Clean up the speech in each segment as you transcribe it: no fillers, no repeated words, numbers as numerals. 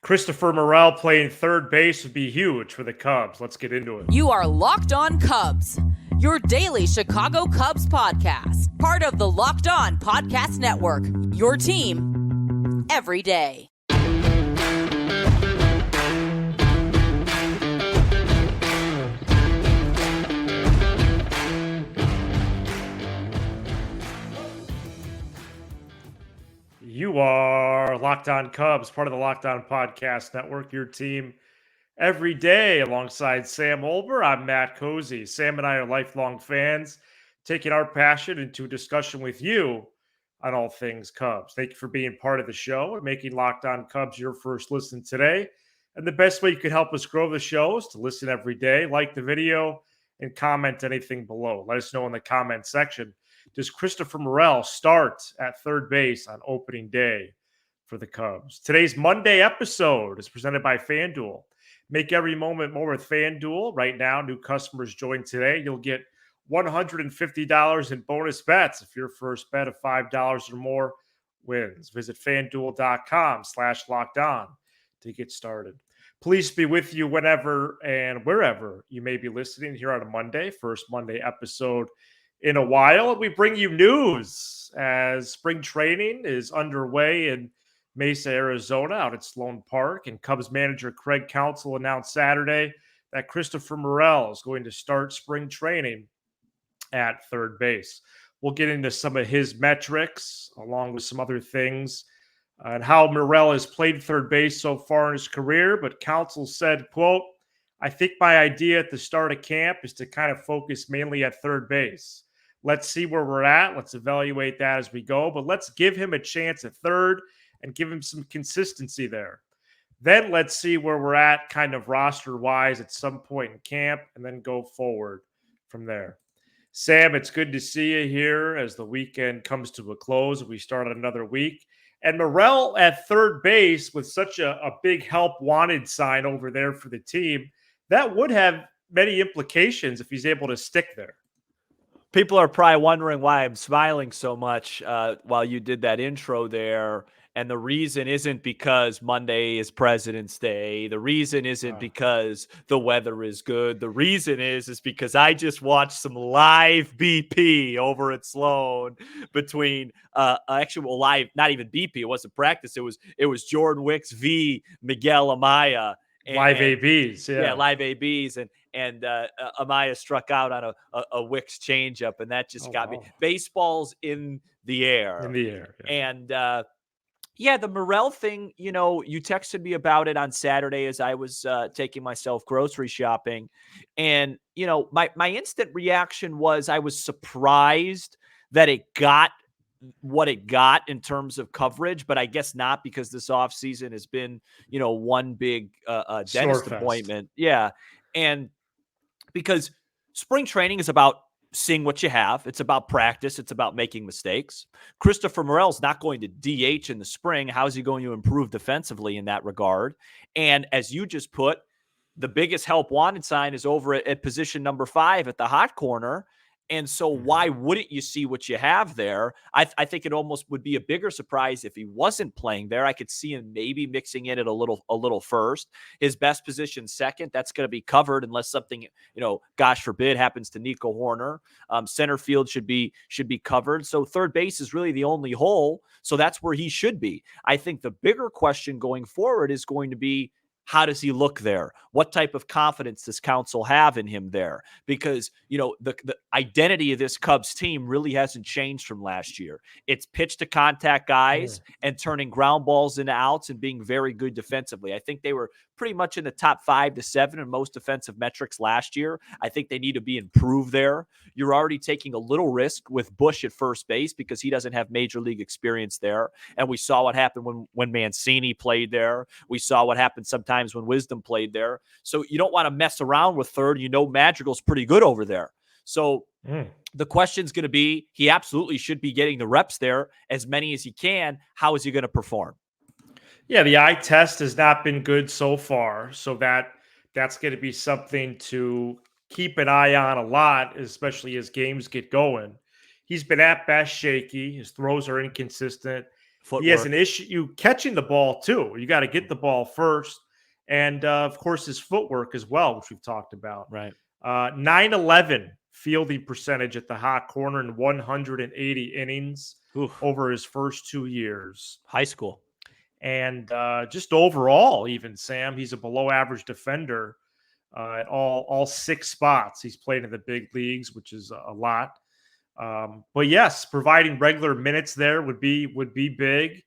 Christopher Morel playing third base would be huge for the Cubs. Let's get into it. You are Locked On Cubs, your daily Chicago Cubs podcast, part of the Locked On Podcast Network, your team every day. You are Locked On Cubs, part of the Locked On Podcast Network, your team every day. Alongside Sam Olber, I'm Matt Cozy. Sam and I are lifelong fans, taking our passion into a discussion with you on all things Cubs. Thank you for being part of the show and making Locked On Cubs your first listen today. And the best way you can help us grow the show is to listen every day, like the video, and comment anything below. Let us know in the comment section. Does Christopher Morel start at third base on opening day for the Cubs? Today's Monday episode is presented by FanDuel. Make every moment more with FanDuel. Right now, new customers join today. You'll get $150 in bonus bets if your first bet of $5 or more wins. Visit FanDuel.com/lockedon to get started. Please be with you whenever and wherever you may be listening here on a Monday, first Monday episode in a while. We bring you news as spring training is underway in Mesa, Arizona, out at Sloan Park. And Cubs manager Craig Counsell announced Saturday that Christopher Morel is going to start spring training at third base. We'll get into some of his metrics along with some other things and how Morel has played third base so far in his career. But Counsell said, quote, "I think my idea at the start of camp is to kind of focus mainly at third base. Let's see where we're at. Let's evaluate that as we go. But let's give him a chance at third and give him some consistency there. Then let's see where we're at kind of roster-wise at some point in camp and then go forward from there." Sam, it's good to see you here as the weekend comes to a close. We start another week. And Morel at third base with such a big help wanted sign over there for the team, that would have many implications if he's able to stick there. People are probably wondering why I'm smiling so much while you did that intro there. And the reason isn't because Monday is President's Day. The reason isn't because the weather is good. The reason is because I just watched some live BP over at Sloan between actual live, not even BP. It wasn't practice. It was Jordan Wicks v. Miguel Amaya. Live ABs, yeah, live ABs, and Amaya struck out on a Wicks changeup, and that just got me. Baseball's in the air, yeah. And the Morel thing. You know, you texted me about it on Saturday as I was taking myself grocery shopping, and you know, my instant reaction was I was surprised that it got what it got in terms of coverage, but I guess not, because this offseason has been, you know, one big dentist appointment. Yeah. And because spring training is about seeing what you have. It's about practice. It's about making mistakes. Christopher Morel's not going to DH in the spring. How is he going to improve defensively in that regard? And as you just put, the biggest help wanted sign is over at position number 5 at the hot corner. And so why wouldn't you see what you have there? I think it almost would be a bigger surprise if he wasn't playing there. I could see him maybe mixing in it a little first. His best position second, that's going to be covered unless something, you know, gosh forbid, happens to Nico Horner. Center field should be covered. So third base is really the only hole. So that's where he should be. I think the bigger question going forward is going to be, how does he look there? What type of confidence does Counsell have in him there? Because, you know, the identity of this Cubs team really hasn't changed from last year. It's pitch to contact guys and turning ground balls into outs and being very good defensively. I think they were pretty much in the top 5 to 7 in most defensive metrics last year. I think they need to be improved there. You're already taking a little risk with Bush at first base because he doesn't have major league experience there. And we saw what happened when Mancini played there. We saw what happened sometimes when Wisdom played there. So you don't want to mess around with third. You know, Madrigal's pretty good over there. So the question's going to be, he absolutely should be getting the reps there, as many as he can. How is he going to perform? Yeah, the eye test has not been good so far. So that's going to be something to keep an eye on a lot, especially as games get going. He's been at best shaky. His throws are inconsistent. He has Footwork. an issue catching the ball too. You got to get the ball first. And of course, his footwork as well, which we've talked about. Right. 911 fielding percentage at the hot corner in 180 innings Oof. over his first 2 years. High school. And just overall, even Sam, he's a below average defender at all 6 spots. He's played in the big leagues, which is a lot. But yes, providing regular minutes there would be big.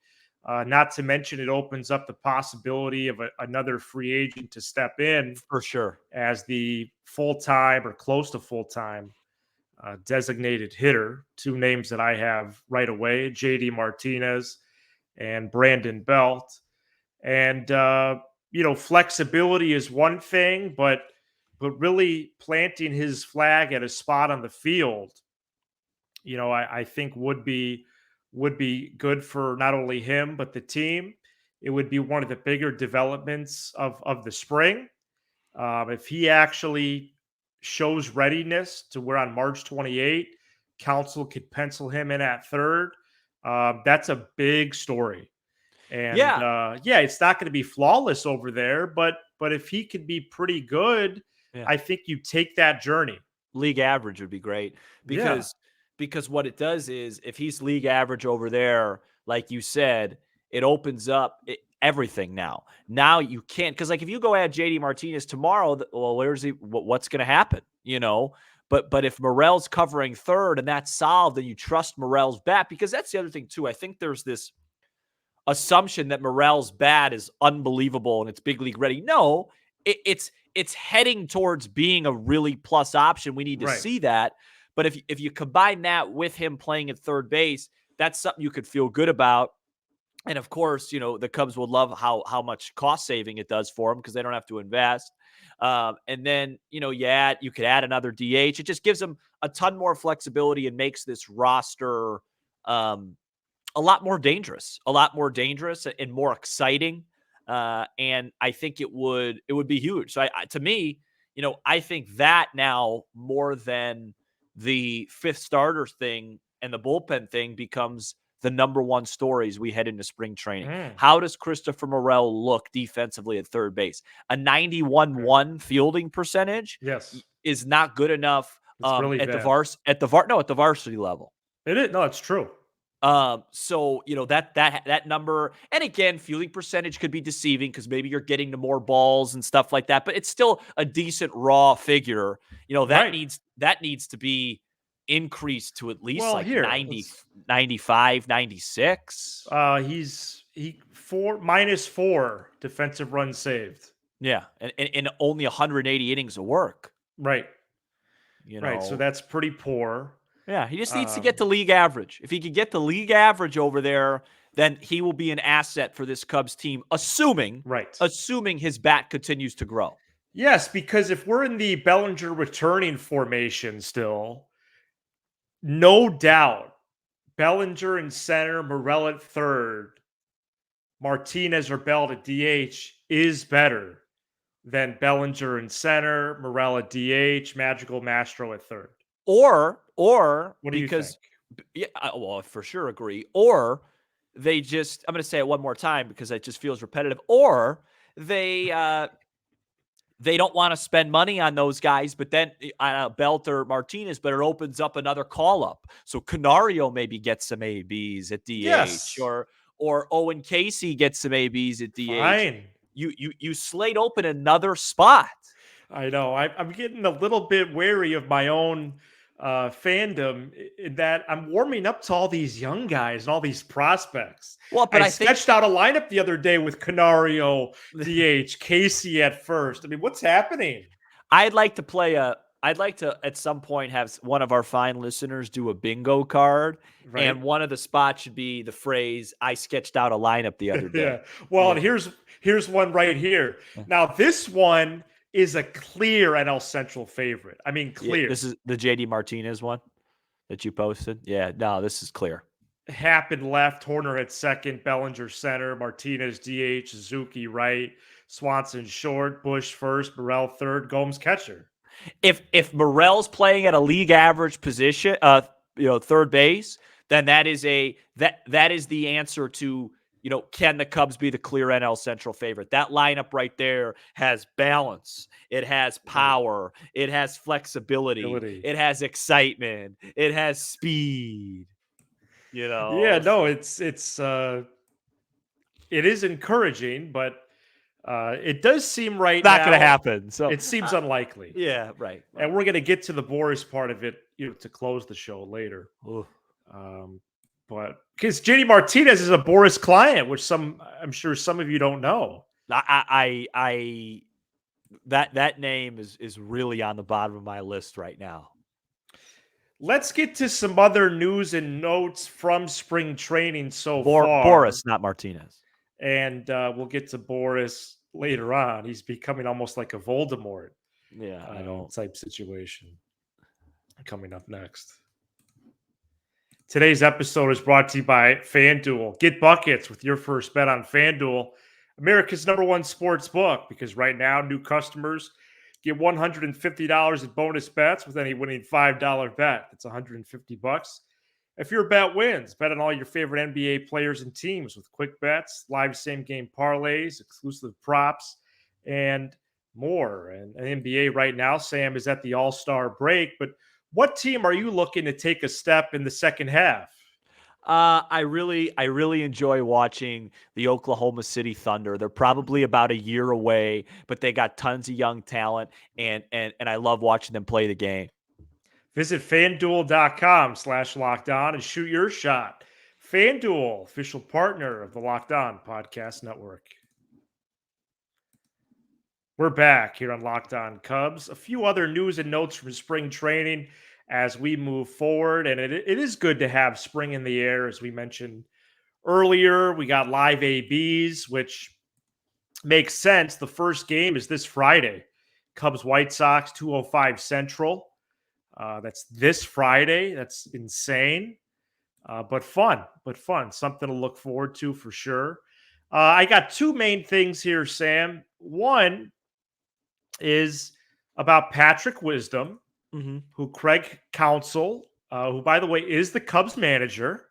Not to mention, it opens up the possibility of another free agent to step in For sure. as the full-time or close to full-time designated hitter. 2 names that I have right away: JD Martinez and Brandon Belt. And flexibility is one thing, but really planting his flag at a spot on the field, I think would be good for not only him but the team. It would be one of the bigger developments of the spring. If he actually shows readiness to where on March 28th, Council could pencil him in at third, that's a big story. And it's not going to be flawless over there, but if he could be pretty good, I think you take that journey. League average would be great because what it does is if he's league average over there, like you said, it opens up everything now. Now you can't, because like if you go add JD Martinez tomorrow, well, where's he? What's going to happen? But if Morel's covering third and that's solved, and you trust Morel's bat, because that's the other thing too. I think there's this assumption that Morel's bat is unbelievable and it's big league ready. No, it's heading towards being a really plus option. We need to see that. But if you combine that with him playing at third base, that's something you could feel good about. And of course, the Cubs would love how much cost saving it does for them because they don't have to invest. And then, you could add another DH. It just gives them a ton more flexibility and makes this roster a lot more dangerous and more exciting. And I think it would be huge. So to me, I think that now more than the fifth starter thing and the bullpen thing becomes the number one stories we head into spring training. How does Christopher Morel look defensively at third base? A 91-1 fielding percentage is not good enough really at bad. At the varsity level. It is. No, it's true. So that number, and again, fielding percentage could be deceiving because maybe you're getting to more balls and stuff like that, but it's still a decent raw figure. That needs to be increased to at least 90, 95, 96. He's -4 defensive runs saved. Yeah, and only 180 innings of work. Right. Right. So that's pretty poor. Yeah, he just needs to get to league average. If he could get the league average over there, then he will be an asset for this Cubs team, assuming his bat continues to grow. Yes, because if we're in the Bellinger returning formation still, no doubt, Bellinger in center, Morel at third, Martinez or Bell at DH is better than Bellinger in center, Morel at DH, Magical Mastro at third. Or what do you think? Yeah, well, I for sure agree. Or they just, I'm going to say it one more time because it just feels repetitive. Or they don't want to spend money on those guys, but then on Belt or Martinez, but it opens up another call up. So Canario maybe gets some ABs at DH, or Owen Casey gets some ABs at DH. Fine. You slate open another spot. I know. I'm getting a little bit wary of my own fandom in that I'm warming up to all these young guys and all these prospects. Well, but I sketched out a lineup the other day with Canario, DH, Casey at first. I mean, what's happening? I'd like to at some point have one of our fine listeners do a bingo card, and one of the spots should be the phrase, "I sketched out a lineup the other day." Yeah. Well, and here's one right here. Now, this one is a clear NL Central favorite. I mean, clear. Yeah, this is the JD Martinez one that you posted. Yeah, no, this is clear. Happen left, Horner at second, Bellinger center, Martinez DH, Suzuki right, Swanson short, Bush first, Morel third, Gomes catcher. If Morel's playing at a league average position, third base, then that is the answer to, can the Cubs be the clear NL Central favorite? That lineup right there has balance. It has power. It has flexibility. It has excitement. It has speed. Yeah, no, it is encouraging, but it does seem right not now going to happen. So it seems unlikely. Yeah, right. And we're going to get to the Boras part of it, to close the show later. But because JD Martinez is a Boras client, which I'm sure some of you don't know. That name is really on the bottom of my list right now. Let's get to some other news and notes from spring training so far. Boras, not Martinez. And we'll get to Boras later on. He's becoming almost like a Voldemort type situation coming up next. Today's episode is brought to you by FanDuel. Get buckets with your first bet on FanDuel, America's #1 sports book, because right now new customers get $150 in bonus bets with any winning $5 bet. That's $150. If your bet wins, bet on all your favorite NBA players and teams with quick bets, live same-game parlays, exclusive props, and more. And NBA right now, Sam, is at the All-Star break, but what team are you looking to take a step in the second half? I really enjoy watching the Oklahoma City Thunder. They're probably about a year away, but they got tons of young talent, and I love watching them play the game. Visit FanDuel.com/LockedOn and shoot your shot. FanDuel, official partner of the Locked On Podcast Network. We're back here on Locked On Cubs. A few other news and notes from spring training as we move forward. And it is good to have spring in the air, as we mentioned earlier. We got live ABs, which makes sense. The first game is this Friday. Cubs White Sox, 2:05 Central. That's this Friday. That's insane. But fun. Something to look forward to for sure. I got two main things here, Sam. One is about Patrick Wisdom, who Craig Counsell, who, by the way, is the Cubs manager.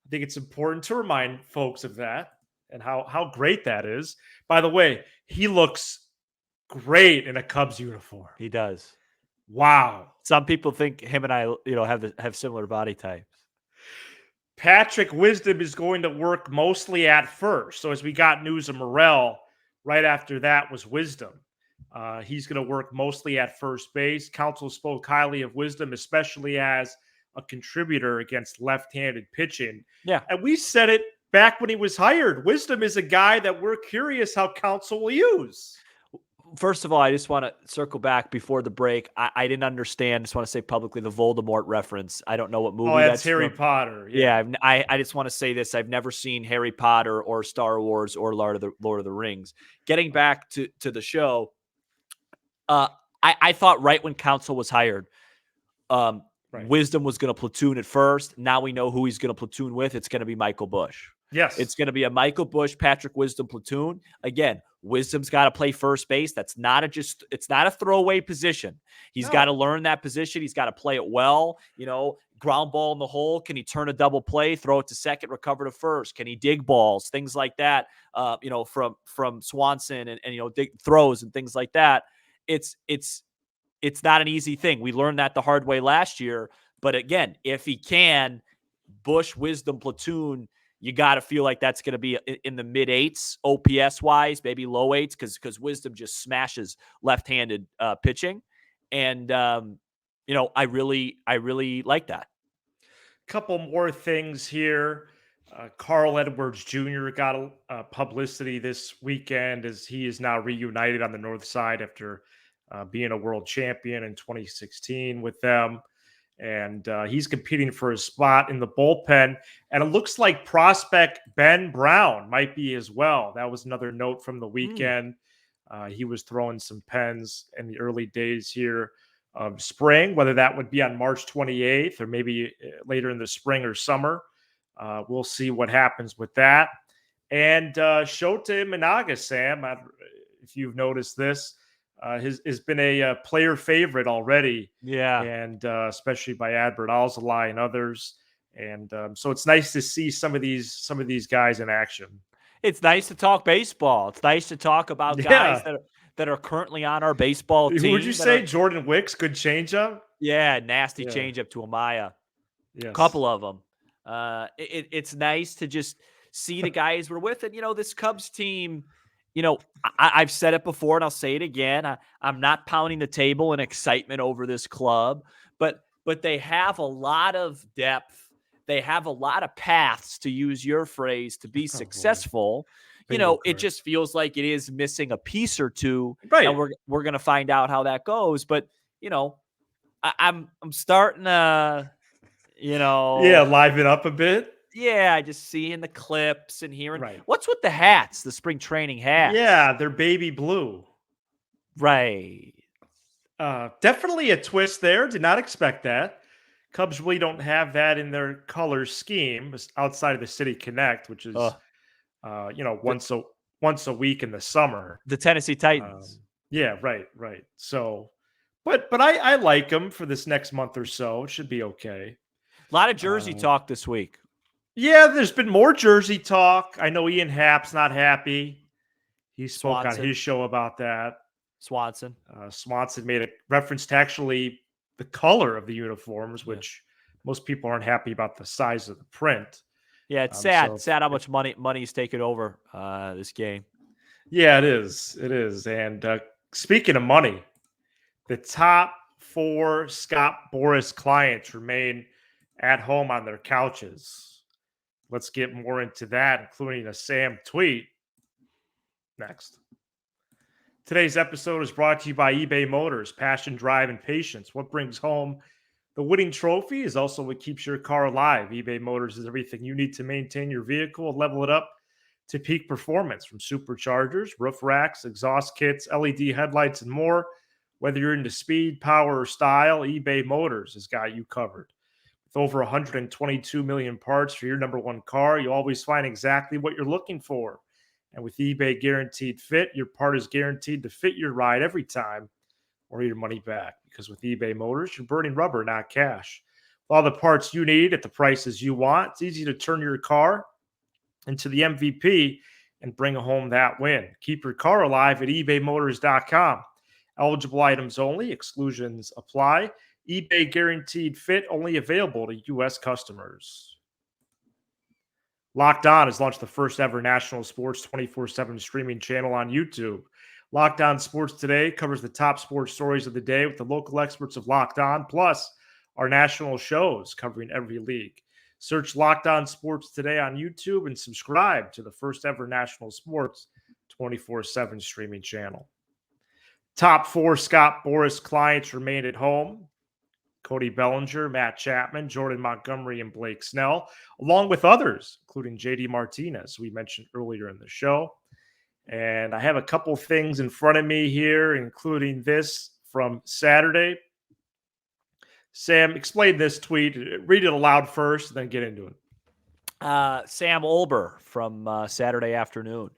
I think it's important to remind folks of that and how great that is. By the way, he looks great in a Cubs uniform. He does. Wow. Some people think him and I, have similar body types. Patrick Wisdom is going to work mostly at first. So as we got news of Morel, right after that was Wisdom. He's going to work mostly at first base. Counsell spoke highly of Wisdom, especially as a contributor against left-handed pitching. Yeah. And we said it back when he was hired. Wisdom is a guy that we're curious how Counsell will use. First of all, I just want to circle back before the break. I didn't understand. Just want to say publicly the Voldemort reference. I don't know what movie that's Harry Potter. Yeah, I just want to say this. I've never seen Harry Potter or Star Wars or Lord of the Rings. Getting back to the show, I thought right when Counsell was hired, Wisdom was going to platoon at first. Now we know who he's going to platoon with. It's going to be Michael Busch. Yes. It's going to be a Michael Busch, Patrick Wisdom platoon. Again, Wisdom's got to play first base. It's not a throwaway position. He's got to learn that position. He's got to play it well. Ground ball in the hole. Can he turn a double play, throw it to second, recover to first? Can he dig balls? Things like that, from Swanson and dig throws and things like that. It's not an easy thing. We learned that the hard way last year. But again, if he can, Busch, Wisdom platoon, you got to feel like that's going to be in the mid-8s, OPS-wise, maybe low 8s, because Wisdom just smashes left-handed pitching. And, I really like that. Couple more things here. Carl Edwards Jr. got publicity this weekend as he is now reunited on the north side after being a world champion in 2016 with them. And he's competing for a spot in the bullpen. And it looks like prospect Ben Brown might be as well. That was another note from the weekend. He was throwing some pens in the early days here of spring, whether that would be on March 28th or maybe later in the spring or summer. We'll see what happens with that. And Shota Imanaga, Sam, if you've noticed this, has been a player favorite already. Yeah. And especially by Adbert Alzolay and others. And so it's nice to see some of these guys in action. It's nice to talk baseball. It's nice to talk about guys that are currently on our baseball team. Would you say Jordan Wicks, good changeup? Yeah, nasty changeup to Amaya. Yes. Couple of them. It's nice to just see the guys we're with. And, this Cubs team, I've said it before and I'll say it again. I'm not pounding the table in excitement over this club, but they have a lot of depth. They have a lot of paths, to use your phrase, to be successful. It just feels like it is missing a piece or two. Right. And we're going to find out how that goes. But, I'm starting to, liven up a bit. Yeah, just seeing the clips and hearing. Right. What's with the hats, the spring training hats? Yeah, they're baby blue. Right. Definitely a twist there. Did not expect that. Cubs really don't have that in their color scheme outside of the City Connect, which is, once a week in the summer. The Tennessee Titans. Yeah, right. So, but I like them for this next month or so. It should be okay. A lot of jersey talk this week. Yeah, there's been more jersey talk. I know Ian Happ's not happy. He spoke on his show about that. Swanson made a reference to actually the color of the uniforms, which most people aren't happy about the size of the print. Yeah, it's sad. Sad how much money's taken over this game. Yeah, it is. It is. And speaking of money, the top 4 Scott Boras clients remain at home on their couches. Let's get more into that, including a Sam tweet next. Today's episode is brought to you by eBay Motors. Passion, drive, and patience. What brings home the winning trophy is also what keeps your car alive. eBay Motors is everything you need to maintain your vehicle and level it up to peak performance, from superchargers, roof racks, exhaust kits, LED headlights, and more. Whether you're into speed, power, or style, eBay Motors has got you covered. With over 122 million parts for your number one car, you always find exactly what you're looking for. And with eBay Guaranteed Fit, your part is guaranteed to fit your ride every time or your money back. Because with eBay Motors, you're burning rubber, not cash. With all the parts you need at the prices you want, it's easy to turn your car into the MVP and bring home that win. Keep your car alive at ebaymotors.com. Eligible items only. Exclusions apply. eBay Guaranteed Fit only available to U.S. customers. Locked On has launched the first ever national sports 24/7 streaming channel on YouTube. Locked On Sports Today covers the top sports stories of the day with the local experts of Locked On, plus our national shows covering every league. Search Locked On Sports Today on YouTube and subscribe to the first ever national sports 24/7 streaming channel. Top 4 Scott Boras clients remain at home. Cody Bellinger, Matt Chapman, Jordan Montgomery, and Blake Snell, along with others, including JD Martinez, we mentioned earlier in the show. And I have a couple things in front of me here, including this from Saturday. Sam, explain this tweet. Read it aloud first, then get into it. Sam Olber from Saturday afternoon.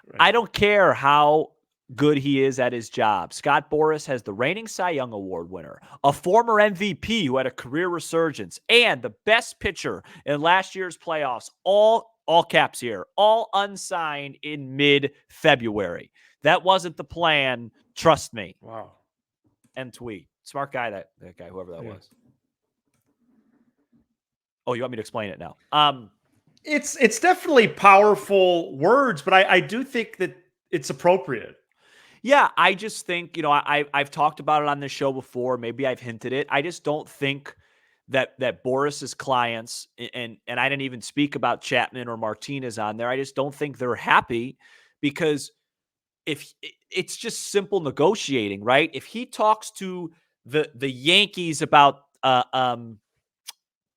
Right. I don't care how good he is at his job. Scott Boras has the reigning Cy Young Award winner, a former MVP who had a career resurgence, and the best pitcher in last year's playoffs, all caps here, all unsigned in mid-February. That wasn't the plan. Trust me. Wow. End tweet. Smart guy, that guy, whoever that was. Oh, you want me to explain it now? It's definitely powerful words, but I do think that it's appropriate. Yeah, I just think, I've talked about it on this show before. Maybe I've hinted it. I just don't think that Boras's clients, and I didn't even speak about Chapman or Martinez on there. I just don't think they're happy, because if it's just simple negotiating, right? If he talks to the Yankees about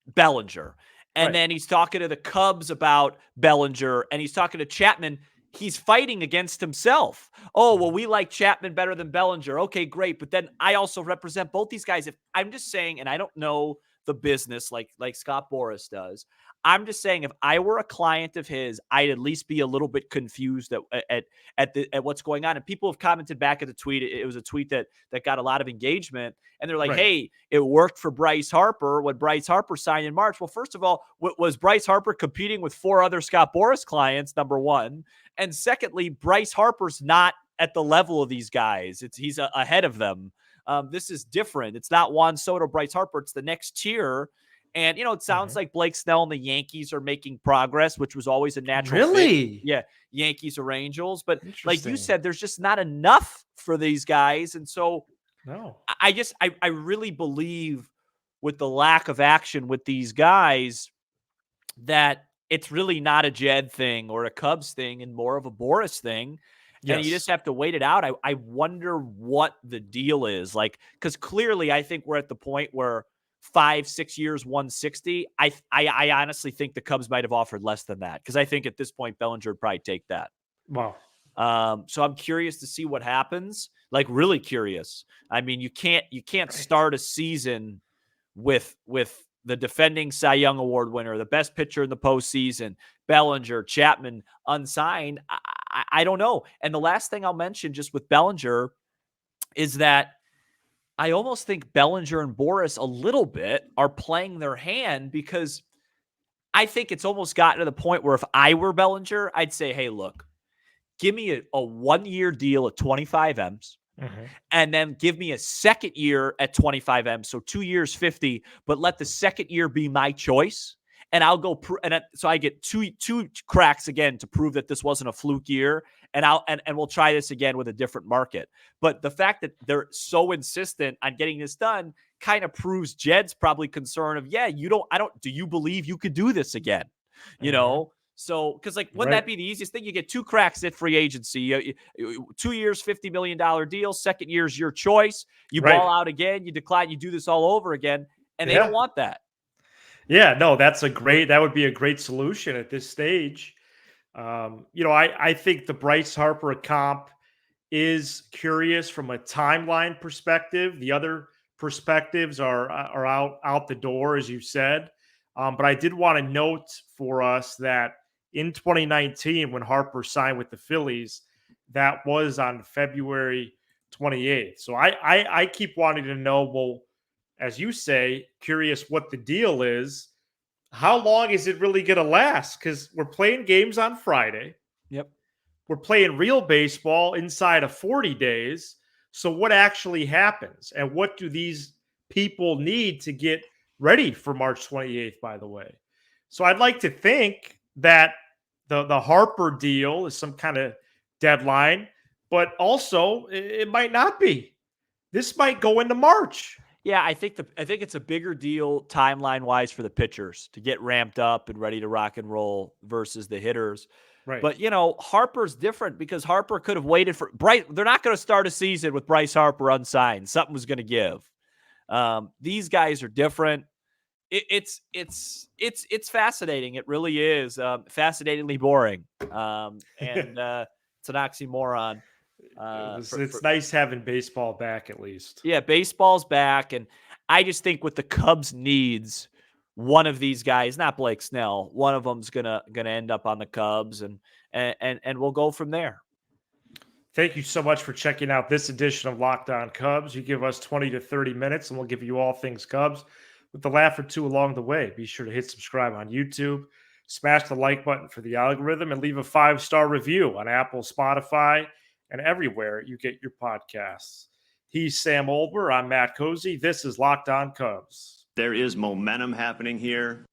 Bellinger, and then he's talking to the Cubs about Bellinger, and he's talking to Chapman, he's fighting against himself. Oh, well, we like Chapman better than Bellinger. Okay, great. But then I also represent both these guys. If I'm just saying, and I don't know the business like Scott Boras does, I'm just saying, if I were a client of his, I'd at least be a little bit confused at what's going on. And people have commented back at the tweet. It was a tweet that got a lot of engagement, and they're like, Right. "Hey, it worked for Bryce Harper when Bryce Harper signed in March." Well, first of all, was Bryce Harper competing with 4 other Scott Boras clients? Number one, and secondly, Bryce Harper's not at the level of these guys. He's ahead of them. This is different. It's not Juan Soto, Bryce Harper. It's the next tier. And, it sounds like Blake Snell and the Yankees are making progress, which was always a natural fit. Yeah, Yankees or Angels. But like you said, there's just not enough for these guys. And so I really believe with the lack of action with these guys that it's really not a Jed thing or a Cubs thing and more of a Boras thing. And you just have to wait it out. I wonder what the deal is. Like, because clearly I think we're at the point where 5-6 years, 160. I honestly think the Cubs might have offered less than that, because I think at this point Bellinger would probably take that. Wow. So I'm curious to see what happens. Like, really curious. I mean, you can't start a season with the defending Cy Young Award winner, the best pitcher in the postseason, Bellinger, Chapman unsigned. I don't know. And the last thing I'll mention just with Bellinger is that I almost think Bellinger and Boras a little bit are playing their hand, because I think it's almost gotten to the point where if I were Bellinger, I'd say, hey, look, give me a 1-year deal at 25 M's. And then give me a second year at 25 M's. So 2 years, 50, but let the second year be my choice. And I'll go, so I get two cracks again to prove that this wasn't a fluke year. And we'll try this again with a different market. But the fact that they're so insistent on getting this done kind of proves Jed's probably concern of, do you believe you could do this again? You know? So, because wouldn't that be the easiest thing? You get 2 cracks at free agency. 2 years, $50 million deal. Second year's your choice. You ball out again. You decline. You do this all over again. And they don't want that. Yeah, no, that would be a great solution at this stage. I think the Bryce Harper comp is curious from a timeline perspective. The other perspectives are out the door, as you said. But I did want to note for us that in 2019, when Harper signed with the Phillies, that was on February 28th. So I keep wanting to know, well, as you say, curious what the deal is. How long is it really going to last? Because we're playing games on Friday. Yep. We're playing real baseball inside of 40 days. So what actually happens? And what do these people need to get ready for March 28th, by the way? So I'd like to think that the Harper deal is some kind of deadline, but also it might not be. This might go into March. Yeah, I think it's a bigger deal timeline-wise for the pitchers to get ramped up and ready to rock and roll versus the hitters. Right. But, Harper's different, because Harper could have waited for Bryce. They're not going to start a season with Bryce Harper unsigned. Something was going to give. These guys are different. It's fascinating. It really is fascinatingly boring. And it's an oxymoron. It's nice having baseball back, at least. Yeah, baseball's back, and I just think with the Cubs' needs, one of these guys, not Blake Snell, one of them's gonna end up on the Cubs, and we'll go from there. Thank you so much for checking out this edition of Locked On Cubs. You give us 20 to 30 minutes, and we'll give you all things Cubs with a laugh or two along the way. Be sure to hit subscribe on YouTube, smash the like button for the algorithm, and leave a 5-star review on Apple, Spotify, and everywhere you get your podcasts. He's Sam Olber. I'm Matt Cozy. This is Locked On Cubs. There is momentum happening here.